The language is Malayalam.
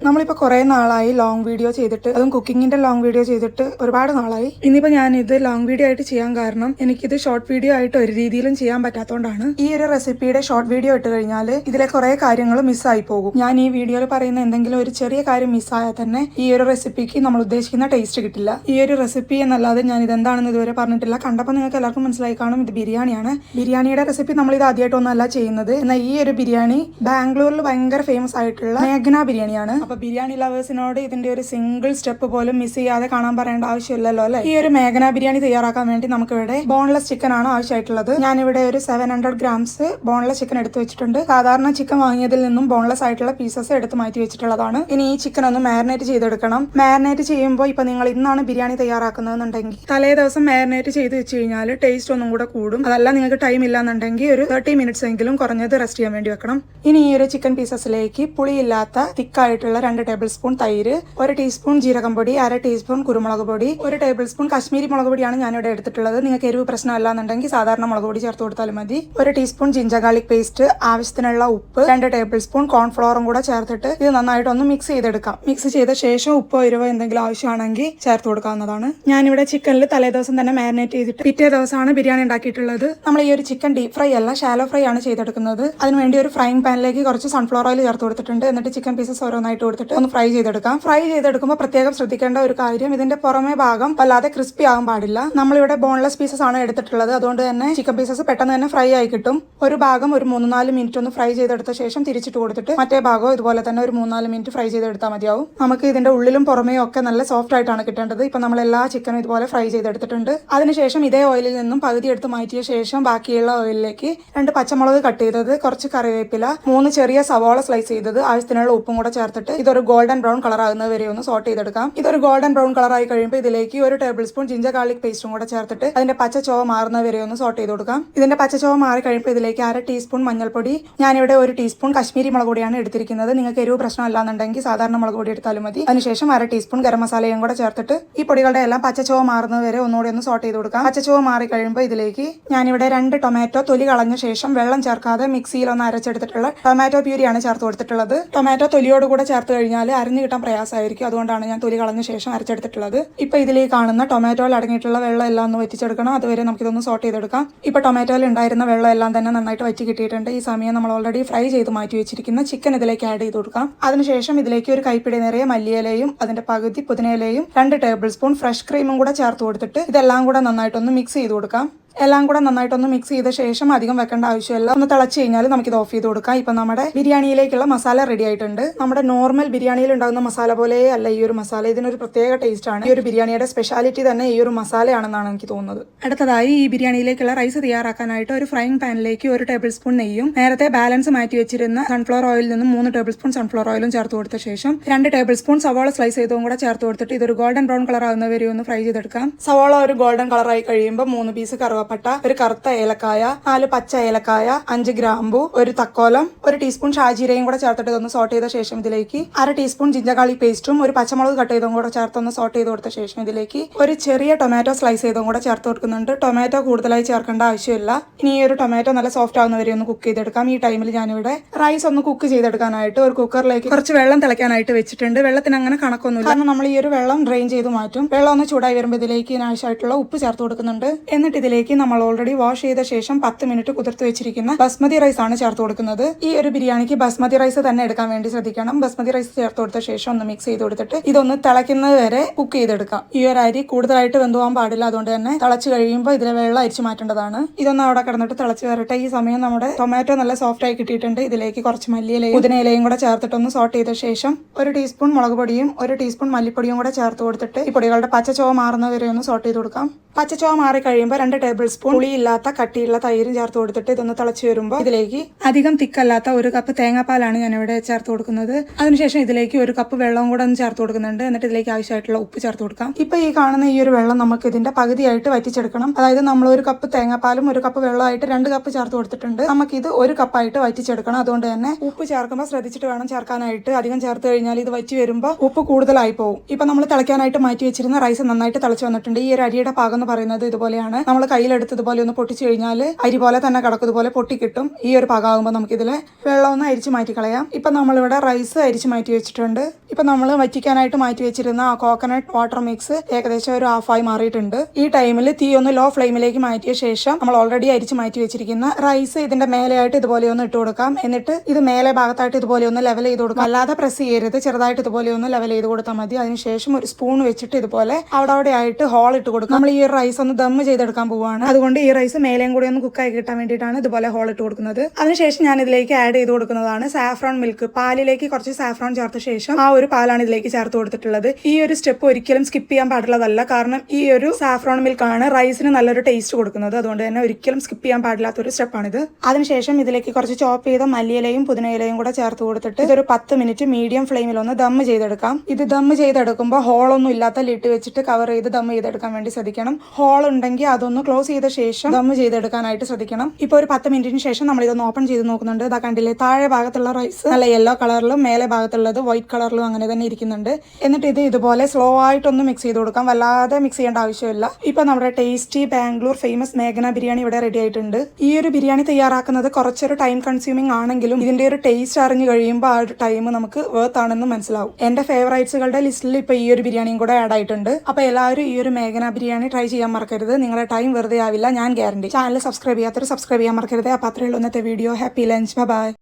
നമ്മളിപ്പോൾ കുറേ നാളായി ലോങ് വീഡിയോ ചെയ്തിട്ട്, അതും കുക്കിങ്ങിന്റെ ലോങ് വീഡിയോ ചെയ്തിട്ട് ഒരുപാട് നാളായി. ഇനിയിപ്പോൾ ഞാനിത് ലോങ് വീഡിയോ ആയിട്ട് ചെയ്യാൻ കാരണം എനിക്കിത് ഷോർട്ട് വീഡിയോ ആയിട്ട് ഒരു രീതിയിലും ചെയ്യാൻ പറ്റാത്തതുകൊണ്ടാണ്. ഈ ഒരു റെസിപ്പിയുടെ ഷോർട്ട് വീഡിയോ ഇട്ട് കഴിഞ്ഞാൽ ഇതിലെ കുറേ കാര്യങ്ങൾ മിസ്സായി പോകും. ഞാൻ ഈ വീഡിയോയിൽ പറയുന്ന എന്തെങ്കിലും ഒരു ചെറിയ കാര്യം മിസ്സായാൽ തന്നെ ഈ ഒരു റെസിപ്പിക്ക് നമ്മൾ ഉദ്ദേശിക്കുന്ന ടേസ്റ്റ് കിട്ടില്ല. ഈ ഒരു റെസിപ്പി എന്നല്ലാതെ ഞാൻ ഇതെന്താണെന്ന് ഇതുവരെ പറഞ്ഞിട്ടില്ല. കണ്ടപ്പോൾ നിങ്ങൾക്ക് എല്ലാവർക്കും മനസ്സിലായി കാണും, ഇത് ബിരിയാണിയാണ്. ബിരിയാണിയുടെ റെസിപ്പി നമ്മൾ ഇത് ആദ്യമായിട്ടൊന്നല്ല ചെയ്യുന്നത്. എന്നാൽ ഈ ഒരു ബിരിയാണി ബാംഗ്ലൂരിൽ ഭയങ്കര ഫേമസ് ആയിട്ടുള്ള മേഘന ബിരിയാണിയാണ്. അപ്പൊ ബിരിയാണി ലവേഴ്സിനോട് ഇതിന്റെ ഒരു സിംഗിൾ സ്റ്റെപ്പ് പോലും മിസ് ചെയ്യാതെ കാണാൻ പറയേണ്ട ആവശ്യമില്ലല്ലോ അല്ലെ. ഈ ഒരു മേഘന ബിരിയാണി തയ്യാറാക്കാൻ വേണ്ടി നമുക്ക് ഇവിടെ ബോൺലെസ് ചിക്കൻ ആണ് ആവശ്യമായിട്ടുള്ളത്. ഞാനിവിടെ ഒരു 700 ഗ്രാംസ് ബോൺലെസ് ചിക്കൻ എടുത്ത് വെച്ചിട്ടുണ്ട്. സാധാരണ ചിക്കൻ വാങ്ങിയതിൽ നിന്നും ബോൺലെസ് ആയിട്ടുള്ള പീസസ് എടുത്ത് മാറ്റി വെച്ചിട്ടുള്ളതാണ്. ഇനി ഈ ചിക്കൻ ഒന്ന് മാരിനേറ്റ് ചെയ്തെടുക്കണം. മാരിനേറ്റ് ചെയ്യുമ്പോൾ ഇപ്പൊ നിങ്ങൾ ഇന്നാണ് ബിരിയാണി തയ്യാറാക്കുന്നതെന്നുണ്ടെങ്കിൽ തലേ ദിവസം മാരിനേറ്റ് ചെയ്ത് വെച്ച് കഴിഞ്ഞാൽ ടേസ്റ്റ് ഒന്നും കൂടെ കൂടും. അതല്ല നിങ്ങൾക്ക് ടൈം ഇല്ലാന്നുണ്ടെങ്കിൽ ഒരു 30 മിനിറ്റ്സ് എങ്കിലും കുറഞ്ഞത് റെസ്റ്റ് ചെയ്യാൻ വേണ്ടി വെക്കണം. ഇനി ഈ ഒരു ചിക്കൻ പീസസിലേക്ക് പുളിയില്ലാത്ത തിക്കായിട്ടുള്ള 2 ടേബിൾ സ്പൂൺ തൈര്, 1 ടീസ്പൂൺ ജീരകം പൊടി, 1/2 ടീസ്പൂൺ കുരുമുളക് പൊടി, 1 ടേബിൾ സ്പൂൺ കാശ്മീരി മുളക് പൊടിയാണ് ഞാനിവിടെ എടുത്തിട്ടുള്ളത്. നിങ്ങൾക്ക് എരിവ് പ്രശ്നമല്ലാന്നുണ്ടെങ്കിൽ സാധാരണ മുളക് പൊടി ചേർത്ത് കൊടുത്താലും മതി. 1 ടീസ്പൂൺ ജിഞ്ചർ ഗാർലിക് പേസ്റ്റ്, ആവശ്യത്തിനുള്ള ഉപ്പ്, 2 ടേബിൾ സ്പൂൺ കോൺഫ്ലോറും കൂടെ ചേർത്തിട്ട് ഇത് നന്നായിട്ടൊന്ന് മിക്സ് ചെയ്തെടുക്കാം. മിക്സ് ചെയ്ത ശേഷം ഉപ്പോ എരിവോ എന്തെങ്കിലും ആവശ്യമാണെങ്കിൽ ചേർത്ത് കൊടുക്കാവുന്നതാണ്. ഞാനിവിടെ ചിക്കനിൽ തലേദിവസം തന്നെ മാരിനേറ്റ് ചെയ്തിട്ട് പിറ്റേ ദിവസമാണ് ബിരിയാണി ഉണ്ടാക്കിയിട്ടുള്ളത്. നമ്മൾ ഈ ഒരു ചിക്കൻ ഡീപ് ഫ്രൈ അല്ല, ഷാലോ ഫ്രൈ ആണ് ചെയ്തെടുക്കുന്നത്. അതിനുവേണ്ടി ഒരു ഫ്രൈങ് പാനിലേക്ക് കുറച്ച് സൺഫ്ലവർ ഓയിൽ ചേർത്ത് കൊടുത്തിട്ടുണ്ട്. എന്നിട്ട് ചിക്കൻ പീസസ് ഓരോന്നായിട്ട് കൊടുത്തിട്ട് ഒന്ന് ഫ്രൈ ചെയ്തെടുക്കാം. ഫ്രൈ ചെയ്തെടുക്കുമ്പോൾ പ്രത്യേകം ശ്രദ്ധിക്കേണ്ട ഒരു കാര്യം, ഇതിന്റെ പുറമേ ഭാഗം വല്ലാതെ ക്രിസ്പി ആകാൻ പാടില്ല. നമ്മളിവിടെ ബോൺലെസ് പീസസ് ആണ് എടുത്തിട്ടുള്ളത്. അതുകൊണ്ട് തന്നെ ചിക്കൻ പീസസ് പെട്ടെന്ന് തന്നെ ഫ്രൈ ആയി കിട്ടും. ഒരു ഭാഗം ഒരു 3-4 മിനിറ്റ് ഒന്ന് ഫ്രൈ ചെയ്തെടുത്ത ശേഷം തിരിച്ചിട്ട് കൊടുത്തിട്ട് മറ്റേ ഭാഗം ഇതുപോലെ തന്നെ ഒരു 3-4 മിനിറ്റ് ഫ്രൈ ചെയ്തെടുത്താൽ മതിയാവും. നമുക്ക് ഇതിന്റെ ഉള്ളിലും പുറമേയും ഒക്കെ നല്ല സോഫ്റ്റ് ആയിട്ടാണ് കിട്ടേണ്ടത്. ഇപ്പൊ നമ്മൾ എല്ലാ ചിക്കനും ഇതുപോലെ ഫ്രൈ ചെയ്തെടുത്തിട്ടുണ്ട്. അതിനുശേഷം ഇതേ ഓയിലിൽ നിന്നും പകുതി എടുത്ത് മാറ്റിയ ശേഷം ബാക്കിയുള്ള ഓയിലിലേക്ക് 2 പച്ചമുളക് കട്ട് ചെയ്തത്, കുറച്ച് കറിവേപ്പില, 3 ചെറിയ സവാള സ്ലൈസ് ചെയ്തത്, ആവശ്യത്തിനുള്ള ഉപ്പും കൂടെ ചേർത്തിട്ട് ഇതൊരു ഗോൾഡൻ ബ്രൗൺ കളർ ആകുന്നത് വരെ ഒന്ന് സോട്ട് ചെയ്തെടുക്കാം. ഇതൊരു ഗോൾഡൻ ബ്രൗൺ കളർ ആയി കഴിയുമ്പോൾ ഇതിലേക്ക് 1 ടേബിൾ സ്പൂൺ ജിഞ്ചർ ഗാർലിക് പേസ്റ്റും കൂടെ ചേർത്തിട്ട് അതിന്റെ പച്ചച്ചോവ മാറുന്നത് വരെ ഒന്ന് സോട്ട് ചെയ്ത് കൊടുക്കാം. ഇതിന്റെ പച്ചച്ചോവ മാറി കഴിയുമ്പോൾ ഇതിലേക്ക് 1/2 ടീസ്പൂൺ മഞ്ഞൾപ്പൊടി, ഞാനിവിടെ 1 ടീസ്പൂൺ കാശ്മീരി മുളക് പൊടിയാണ് എടുത്തിരിക്കുന്നത്. നിങ്ങൾക്ക് എരിവ് പ്രശ്നമല്ലാന്നുണ്ടെങ്കിൽ സാധാരണ മുളക് പൊടി എടുത്താലും മതി. അതിനുശേഷം 1/2 ടീസ്പൂൺ ഗരം മസാലയും കൂടെ ചേർത്തിട്ട് ഈ പൊടികളുടെ എല്ലാം പച്ചച്ചോവ മാറുന്നത് വരെ ഒന്നുകൂടി ഒന്ന് സോട്ട് ചെയ്ത് കൊടുക്കാം. പച്ചച്ചോവ മാറി കഴിയുമ്പോൾ ഇതിലേക്ക് ഞാനിവിടെ 2 ടൊമാറ്റോ തൊലി കളഞ്ഞ ശേഷം വെള്ളം ചേർക്കാതെ മിക്സിയിൽ ഒന്ന് അരച്ചെടുത്തിട്ടുള്ള ടൊമാറ്റോ പ്യൂരിയാണ് ചേർത്ത് കൊടുത്തിട്ടുള്ളത്. ടൊമാറ്റോ തൊലിയോട് കൂടെ ചേർത്ത് കഴിഞ്ഞാൽ അരിഞ്ഞു കിട്ടാൻ പ്രയാസമായിരിക്കും. അതുകൊണ്ടാണ് ഞാൻ തൊലി കളഞ്ഞ ശേഷം അരച്ചെടുത്തിട്ടുള്ളത്. ഇപ്പൊ ഇതിലേക്ക് കാണുന്ന ടൊമാറ്റോയിൽ അടങ്ങിയിട്ടുള്ള വെള്ളം എല്ലാം ഒന്ന് വറ്റിച്ചെടുക്കണം. അതുവരെ നമുക്കിതൊന്ന് സോട്ട് ചെയ്തെടുക്കാം. ഇപ്പൊ ടൊമാറ്റോയിൽ ഉണ്ടായിരുന്ന വെള്ളം എല്ലാം തന്നെ നന്നായിട്ട് വറ്റി കിട്ടിയിട്ടുണ്ട്. ഈ സമയം നമ്മൾ ഓൾറെഡി ഫ്രൈ ചെയ്ത് മാറ്റി വെച്ചിരിക്കുന്ന ചിക്കൻ ഇതിലേക്ക് ആഡ് ചെയ്ത് കൊടുക്കാം. അതിനുശേഷം ഇതിലേക്ക് ഒരു കൈപ്പിടി നിറയെ മല്ലിയിലയും അതിന്റെ പകുതി പുതിനയിലയും 2 ടേബിൾ സ്പൂൺ ഫ്രഷ് ക്രീമും കൂടെ ചേർത്ത് കൊടുത്തിട്ട് ഇതെല്ലാം കൂടെ നന്നായിട്ടൊന്ന് മിക്സ് ചെയ്ത് കൊടുക്കാം. എല്ലാം കൂടെ നന്നായിട്ടൊന്ന് മിക്സ് ചെയ്ത ശേഷം അധികം വെക്കേണ്ട ആവശ്യമില്ല. ഒന്ന് തിളച്ച് കഴിഞ്ഞാൽ നമുക്കിത് ഓഫ് ചെയ്ത് കൊടുക്കാം. ഇപ്പൊ നമ്മുടെ ബിരിയാണിയിലേക്കുള്ള മസാല റെഡി ആയിട്ടുണ്ട്. നമ്മുടെ നോർമൽ ബിരിയാണിയിൽ ഉണ്ടാകുന്ന മസാല പോലെ അല്ല ഈ ഒരു മസാല. ഇതിനൊരു പ്രത്യേക ടേസ്റ്റ് ആണ്. ഈ ഒരു ബിരിയാണിയുടെ സ്പെഷ്യാലിറ്റി തന്നെ ഈ ഒരു മസാലയാണെന്നാണ് എനിക്ക് തോന്നുന്നത്. അടുത്തതായി ഈ ബിരിയാണിയിലേക്കുള്ള റൈസ് തയ്യാറാക്കാനായിട്ട് ഒരു ഫ്രൈങ് പാനിലേക്ക് 1 ടേബിൾ സ്പൂൺ നെയ്യും നേരത്തെ ബാലൻസ് മാറ്റി വെച്ചിരുന്ന സൺഫ്ലവർ ഓയിലിൽ നിന്നും 3 ടേബിൾ സ്പൂൺ സൺഫ്ലവർ ഓയിലും ചേർത്ത് കൊടുത്ത ശേഷം 2 ടേബിൾ സ്പൂൺ സവാള സ്ലൈസ് ചെയ്തതും കൂടെ ചേർത്ത് കൊടുത്തിട്ട് ഇതൊരു ഗോൾഡൻ ബ്രൗൺ കളർ ആകുന്നവരെ ഒന്ന് ഫ്രൈ ചെയ്തെടുക്കാം. സവാള ഒരു ഗോൾഡൻ കളർ ആയി കഴിയുമ്പോൾ 3 പീസ് കറുവപ്പട്ട, ഒരു കറുത്ത ഏലക്കായ, 4 പച്ച ഏലക്കായ, 5 ഗ്രാമ്പു, 1 തക്കോലം, 1 ടീസ്പൂൺ ഷാജീരയും കൂടെ ചേർത്തിട്ട് ഇതൊന്ന് സോട്ട് ചെയ്ത ശേഷം ഇതിലേക്ക് 1/2 ടീസ്പൂൺ ജിഞ്ചർ ഗാർലിക് പേസ്റ്റും 1 പച്ചമുളക് കട്ട് ചെയ്തും കൂടെ ചേർത്തൊന്ന് സോട്ട് ചെയ്ത് കൊടുത്ത ശേഷം ഇതിലേക്ക് ഒരു ചെറിയ ടൊമാറ്റോ സ്ലൈസ് ചെയ്തും കൂടെ ചേർത്ത് കൊടുക്കുന്നുണ്ട്. ടൊമാറ്റോ കൂടുതലായി ചേർക്കേണ്ട ആവശ്യമില്ല. ഇനി ഈ ഒരു ടൊമാറ്റോ നല്ല സോഫ്റ്റ് ആവുന്നവരെ ഒന്ന് കുക്ക് ചെയ്തെടുക്കാം. ഈ ടൈമിൽ ഞാനിവിടെ റൈസ് ഒന്ന് കുക്ക് ചെയ്തെടുക്കാനായിട്ട് ഒരു കുക്കറിലേക്ക് കുറച്ച് വെള്ളം തിളയ്ക്കാനായിട്ട് വെച്ചിട്ടുണ്ട്. വെള്ളത്തിന് അങ്ങനെ കണക്കൊന്നുമില്ല, കാരണം നമ്മൾ ഈ ഒരു വെള്ളം ഡ്രെയിൻ ചെയ്ത് മാറ്റും. വെള്ളം ഒന്ന് ചൂടായി വരുമ്പോൾ ഇതിലേക്ക് ഇതിനാവശ്യമായിട്ടുള്ള ഉപ്പ് ചേർത്ത് കൊടുക്കുന്നുണ്ട്. എന്നിട്ട് ഇതിലേക്ക് നമ്മൾ ഓൾറെഡി വാഷ് ചെയ്ത ശേഷം 10 മിനിറ്റ് കുതിർത്ത് വെച്ചിരിക്കുന്ന ബസ്മതി റൈസ് ആണ് ചേർത്ത് കൊടുക്കുന്നത്. ഈ ഒരു ബിരിയാണിക്ക് ബസ്മതി റൈസ് തന്നെ എടുക്കാൻ വേണ്ടി ശ്രദ്ധിക്കണം. ബസ്മതി റൈസ് ചേർത്ത് കൊടുത്ത ശേഷം ഒന്ന് മിക്സ് ചെയ്ത് കൊടുത്തിട്ട് ഇതൊന്ന് തിളയ്ക്കുന്നത് വരെ കുക്ക് ചെയ്തെടുക്കാം. ഈ ഒരു അരി കൂടുതലായിട്ട് വെന്തുപോകാൻ പാടില്ല. അതുകൊണ്ട് തന്നെ തിളച്ച് കഴിയുമ്പോൾ ഇതിലെ വെള്ളം അരിച്ചു മാറ്റേണ്ടതാണ്. ഇതൊന്ന് അവിടെ കിടന്നിട്ട് തിളച്ച് വരട്ടെ. ഈ സമയം നമ്മുടെ ടൊമാറ്റോ നല്ല സോഫ്റ്റ് ആയി കിട്ടിയിട്ടുണ്ട്. ഇതിലേക്ക് കുറച്ച് മല്ലിയിലയും പുതിനയിലയും കൂടെ ചേർത്തിട്ടൊന്ന് സോട്ട് ചെയ്ത ശേഷം 1 ടീസ്പൂൺ മുളക് പൊടിയും 1 ടീസ്പൂൺ മല്ലിപ്പൊടിയും കൂടെ ചേർത്ത് കൊടുത്തിട്ട് ഈ പൊടികളുടെ പച്ചച്ചോവ മാറുന്നവരെ ഒന്ന് സോട്ട് ചെയ്ത് കൊടുക്കാം. പച്ചച്ചോവ മാറി കഴിയുമ്പോൾ 2 ടേബിൾ സ്പൂൺ പുളിയില്ലാത്ത കട്ടിയുള്ള തൈരും ചേർത്ത് കൊടുത്തിട്ട് ഇതൊന്ന് തിളച്ച് വരുമ്പോൾ ഇതിലേക്ക് അധികം തിക്കല്ലാത്ത 1 കപ്പ് തേങ്ങാപ്പാലാണ് ഞാൻ ഇവിടെ ചേർത്ത് കൊടുക്കുന്നത്. അതിനുശേഷം ഇതിലേക്ക് 1 കപ്പ് വെള്ളവും കൂടെ ഒന്ന് ചേർത്ത് കൊടുക്കുന്നുണ്ട്. എന്നിട്ട് ഇതിലേക്ക് ആവശ്യമായിട്ടുള്ള ഉപ്പ് ചേർത്ത് കൊടുക്കാം. ഇപ്പൊ ഈ കാണുന്ന ഈ ഒരു വെള്ളം നമുക്ക് ഇതിന്റെ പകുതിയായിട്ട് വറ്റിച്ചെടുക്കണം. അതായത് നമ്മൾ 1 കപ്പ് തേങ്ങാപ്പാലും 1 കപ്പ് വെള്ളമായിട്ട് 2 കപ്പ് ചേർത്ത് കൊടുത്തിട്ടുണ്ട്. നമുക്കിത് 1 കപ്പായിട്ട് വറ്റിച്ചെടുക്കണം. അതുകൊണ്ട് തന്നെ ഉപ്പ് ചേർക്കുമ്പോൾ ശ്രദ്ധിച്ചിട്ട് വേണം ചേർക്കാനായിട്ട്. അധികം ചേർത്ത് കഴിഞ്ഞാൽ ഇത് വറ്റി വരുമ്പോൾ ഉപ്പ് കൂടുതലായി പോകും. ഇപ്പൊ നമ്മൾ തിളയ്ക്കാനായിട്ട് മാറ്റി വെച്ചിരുന്ന റൈസ് നന്നായിട്ട് തിളച്ച് വന്നിട്ടുണ്ട്. ഈ ഒരു അരിയുടെ പാകം പറയുന്നത് ഇതുപോലെയാണ്. നമ്മൾ കയ്യിലെടുത്ത് ഇതുപോലെ ഒന്ന് പൊട്ടിച്ചു കഴിഞ്ഞാൽ അരി പോലെ തന്നെ കിടക്കും, ഇതുപോലെ പൊട്ടി കിട്ടും. ഈ ഒരു പാകമാകുമ്പോൾ നമുക്കിതിലെ വെള്ളം ഒന്ന് അരിച്ച് മാറ്റി കളയാം. ഇപ്പം നമ്മളിവിടെ റൈസ് അരിച്ച് മാറ്റി വെച്ചിട്ടുണ്ട്. ഇപ്പം നമ്മൾ വറ്റിക്കാനായിട്ട് മാറ്റി വെച്ചിരുന്ന ആ കോക്കനട്ട് വാട്ടർ മിക്സ് ഏകദേശം ഒരു ഹാഫായി മാറിയിട്ടുണ്ട്. ഈ ടൈമിൽ തീ ഒന്ന് ലോ ഫ്ലെയിമിലേക്ക് മാറ്റിയ ശേഷം നമ്മൾ ഓൾറെഡി അരിച്ച് മാറ്റി വെച്ചിരിക്കുന്ന റൈസ് ഇതിന്റെ മേലെയായിട്ട് ഇതുപോലെ ഒന്ന് ഇട്ട് കൊടുക്കാം. എന്നിട്ട് ഇത് മേലെ ഭാഗത്തായിട്ട് ഇതുപോലെ ഒന്ന് ലെവൽ ചെയ്ത് കൊടുക്കാം. അല്ലാതെ പ്രസ് ചെയ്യരുത്, ചെറുതായിട്ട് ഇതുപോലെ ഒന്ന് ലെവൽ ചെയ്ത് കൊടുത്താൽ മതി. അതിനുശേഷം ഒരു സ്പൂൺ വെച്ചിട്ട് ഇതുപോലെ അവിടെ ആയിട്ട് ഹോൾ ഇട്ട് കൊടുക്കും. നമ്മൾ ഈ റൈസ് ഒന്ന് ദം ചെയ്തെടുക്കാൻ പോവുകയാണ്. അതുകൊണ്ട് ഈ റൈസ് മേലെയും കൂടി ഒന്ന് കുക്കായി കിട്ടാൻ വേണ്ടിയിട്ടാണ് ഇതുപോലെ ഹോൾ ഇട്ട് കൊടുക്കുന്നത്. അതിനുശേഷം ഞാൻ ഇതിലേക്ക് ആഡ് ചെയ്ത് കൊടുക്കുന്നതാണ് സാഫ്രോൺ മിൽക്ക്. പാലിലേക്ക് കുറച്ച് സാഫ്രോൺ ചേർത്ത ശേഷം ആ ഒരു പാലാണ് ഇതിലേക്ക് ചേർത്ത് കൊടുത്തിട്ടുള്ളത്. ഈ ഒരു സ്റ്റെപ്പ് ഒരിക്കലും സ്കിപ്പ് ചെയ്യാൻ പാടുള്ളതല്ല. കാരണം ഈ ഒരു സാഫ്രോൺ മിൽക്ക് ആണ് റൈസിന് നല്ലൊരു ടേസ്റ്റ് കൊടുക്കുന്നത്. അതുകൊണ്ട് തന്നെ ഒരിക്കലും സ്കിപ്പ് ചെയ്യാൻ പാടില്ലാത്തൊരു സ്റ്റെപ്പാണിത്. അതിനുശേഷം ഇതിലേക്ക് കുറച്ച് ചോപ്പ് ചെയ്ത മല്ലിയിലയും പുതിനയിലയും കൂടെ ചേർത്ത് കൊടുത്തിട്ട് ഇതൊരു 10 മിനിറ്റ് മീഡിയം ഫ്ലെയിമിൽ ഒന്ന് ദം ചെയ്തെടുക്കാം. ഇത് ദം ചെയ്തെടുക്കുമ്പോൾ ഹോളൊന്നും ഇല്ലാത്ത ലിഡ് വെച്ചിട്ട് കവർ ചെയ്ത് ദം ചെയ്തെടുക്കാൻ വേണ്ടി ശ്രദ്ധിക്കണം. ഹോൾ ഉണ്ടെങ്കിൽ അതൊന്ന് ക്ലോസ് ചെയ്ത ശേഷം ദം ചെയ്തെടുക്കാനായിട്ട് ശ്രദ്ധിക്കണം. ഇപ്പൊ ഒരു 10 മിനിറ്റിന് ശേഷം നമ്മൾ ഇതൊന്ന് ഓപ്പൺ ചെയ്ത് നോക്കുന്നുണ്ട്. ഇതാ കണ്ടില്ലേ, താഴെ ഭാഗത്തുള്ള റൈസ് നല്ല യെല്ലോ കളറിലും മേലെ ഭാഗത്തുള്ളത് വൈറ്റ് കളറിലും അങ്ങനെ തന്നെ ഇരിക്കുന്നുണ്ട്. എന്നിട്ട് ഇത് ഇതുപോലെ സ്ലോ ആയിട്ടൊന്ന് മിക്സ് ചെയ്ത് കൊടുക്കാം. വല്ലാതെ മിക്സ് ചെയ്യേണ്ട ആവശ്യമില്ല. ഇപ്പൊ നമ്മുടെ ടേസ്റ്റി ബാംഗ്ലൂർ ഫേമസ് മേഘന ബിരിയാണി ഇവിടെ റെഡി ആയിട്ടുണ്ട്. ഈ ഒരു ബിരിയാണി തയ്യാറാക്കുന്നത് കുറച്ചൊരു ടൈം കൺസ്യൂമിംഗ് ആണെങ്കിലും ഇതിന്റെ ഒരു ടേസ്റ്റ് അറിഞ്ഞു കഴിയുമ്പോൾ ആ ഒരു ടൈം നമുക്ക് വർത്ത് ആണെന്ന് മനസ്സിലാവും. എന്റെ ഫേവറേറ്റ്സുകളുടെ ലിസ്റ്റിൽ ഇപ്പൊ ഈ ഒരു ബിരിയാണിയും കൂടെ ആഡ് ആയിട്ടുണ്ട്. അപ്പൊ എല്ലാവരും ഈ ഒരു മേഘന ബിരിയാണി ട്രൈ ചെയ്യാൻ മറക്കരുത്. നിങ്ങളുടെ ടൈം വെറുതെ ആവില്ല, ഞാൻ ഗ്യാരണ്ടി. ചാനൽ സബ്സ്ക്രൈബ് ചെയ്യാത്തവർ സബ്സ്ക്രൈബ് ചെയ്യാൻ മറക്കരുത്. അപ്പൊ അത്രയുള്ള ഇന്നത്തെ വീഡിയോ. Happy lunch, by.